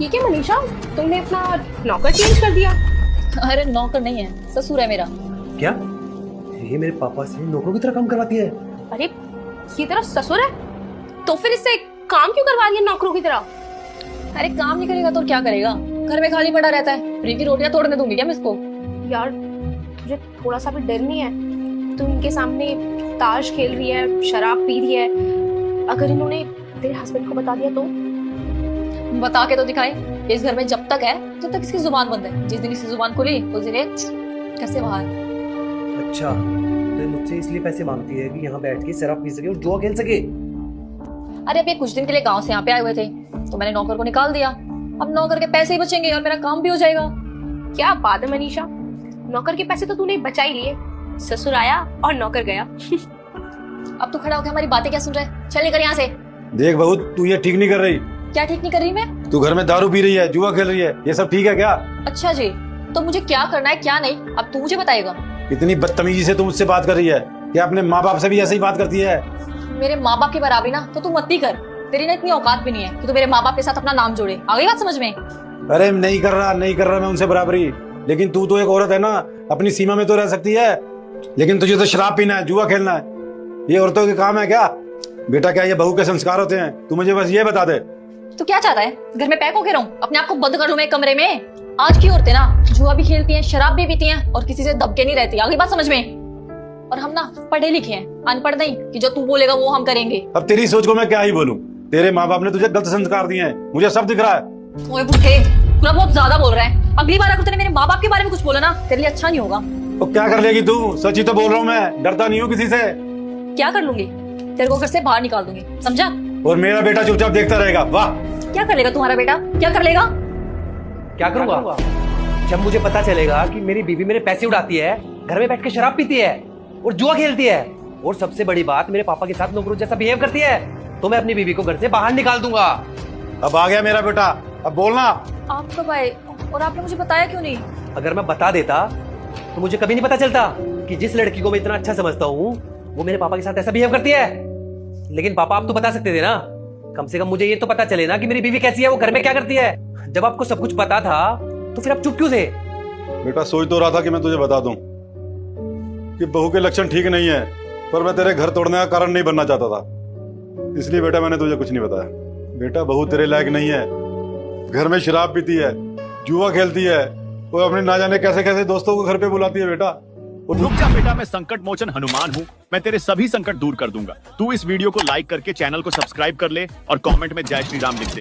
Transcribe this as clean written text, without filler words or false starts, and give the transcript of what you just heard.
ठीक है मनीषा, तुमने अपना नौकर चेंज कर दिया। अरे नौकर नहीं है, ससुर है मेरा। क्या ये मेरे पापा से नौकरों की तरह काम करवाती है? अरे ये तेरा ससुर है तो फिर इससे काम क्यों करवा रही है नौकरों की तरह? अरे काम नहीं करेगा तो क्या करेगा, घर में खाली पड़ा रहता है। फ्री की रोटियां तोड़ने दूंगी क्या मैं इसको? यार तुझे थोड़ा सा भी डर नहीं है? तू इनके सामने ताश खेल रही है, शराब पी रही है, अगर इन्होंने तेरे हस्बैंड को बता दिया तो? बता के तो दिखाए। इस घर में जब तक है तब तक इसकी जुबान बंद है। जिस दिन इसकी जुबान खुली उस दिन घर से बाहर। अच्छा, तो ये मुझसे इसलिए पैसे मांगती है कि यहाँ बैठ के शराब पी सके और जुआ खेल सके? अरे अभी कुछ दिन के लिए गांव से यहाँ पे आए हुए थे तो मैंने नौकर को निकाल दिया। अब नौकर के पैसे ही बचेंगे और मेरा काम भी हो जाएगा। क्या बात है मनीषा, नौकर के पैसे तो तूने बचा ही लिए, ससुर आया और नौकर गया। अब तू खड़ा होकर हमारी बातें क्या सुन रहा है? चल निकल यहाँ से। देख बहू, तू ये ठीक नहीं कर रही। क्या ठीक नहीं कर रही मैं? तू घर में दारू पी रही है, जुआ खेल रही है, ये सब ठीक है क्या? अच्छा जी, तो मुझे क्या करना है क्या नहीं अब तू मुझे बताएगा। इतनी बदतमीजी से तू मुझसे बात कर रही है? क्या अपने माँ बाप से भी ऐसे ही बात करती है? मेरे माँ बाप की बराबरी ना तो तू मत ही कर। तेरी ना इतनी औकात भी नहीं है कि तू मेरे माँ बाप के साथ अपना नाम जोड़े। आ गई बात समझ में? अरे नहीं कर रहा मैं उनसे बराबरी, लेकिन तू तो एक औरत है ना, अपनी सीमा में तो रह सकती है। लेकिन तुझे तो शराब पीना है, जुआ खेलना है, ये औरतों के काम है क्या? बेटा क्या ये बहू के संस्कार होते हैं? तू मुझे बस ये बता दे। तू क्या चाहता है? घर में पैक होके रहूं, अपने आप को बंद कर लूं मैं कमरे में? आज की औरतें ना जुआ भी खेलती हैं, शराब भी पीती हैं और किसी से दबके नहीं रहती। आगे बात समझ में? और हम ना पढ़े लिखे हैं, अनपढ़ नहीं कि जो तू बोलेगा वो हम करेंगे। अब तेरी सोच को मैं क्या ही बोलूं? तेरे माँ बाप ने तुझे गलत संस्कार दिए हैं, मुझे सब दिख रहा है। ओए बुढ़े, तू ना बहुत ज्यादा बोल रहा है। अगली बार अगर तूने मेरे माँ बाप के बारे में कुछ बोला ना तेरे लिए अच्छा नहीं होगा। तो क्या कर लेगी तू? सच ही तो बोल रहा हूँ मैं, डरता नहीं हूँ किसी से। क्या कर लूंगी? तेरे को घर से बाहर निकाल दूंगी, समझा? और मेरा बेटा चुपचाप देखता रहेगा। वाह, क्या कर लेगा तुम्हारा बेटा? क्या कर लेगा? क्या करूंगा? जब मुझे पता चलेगा कि मेरी बीवी मेरे पैसे उड़ाती है, घर में बैठ के शराब पीती है और जुआ खेलती है, और सबसे बड़ी बात मेरे पापा के साथ नौकरों जैसा बिहेव करती है, तो मैं अपनी बीवी को घर से बाहर निकाल दूंगा। अब आ गया मेरा बेटा, अब बोलना। आप कब आए और आपने मुझे बताया क्यों नहीं? अगर मैं बता देता तो मुझे कभी नहीं पता चलता कि जिस लड़की को मैं इतना अच्छा समझता हूँ वो मेरे पापा के साथ ऐसा बिहेव करती है। लेकिन पापा आप तो बता सकते थे ना, कम से कम मुझे ये तो पता चले ना कि मेरी बीवी कैसी है, वो घर में क्या करती है। जब आपको सब कुछ पता था तो फिर आप चुप क्यों थे? बेटा सोच तो रहा था कि मैं तुझे बता दूं कि बहू के लक्षण ठीक नहीं है, पर मैं तेरे घर तोड़ने का कारण नहीं बनना चाहता था, इसलिए बेटा मैंने तुझे कुछ नहीं बताया। बेटा बहू तेरे लायक नहीं है, घर में शराब पीती है, जुआ खेलती है, वो अपने ना जाने कैसे कैसे दोस्तों को घर पे बुलाती है। बेटा रुक जा बेटा, मैं संकट मोचन हनुमान हूँ, मैं तेरे सभी संकट दूर कर दूंगा। तू इस वीडियो को लाइक करके चैनल को सब्सक्राइब कर ले और कमेंट में जय श्री राम लिख दे।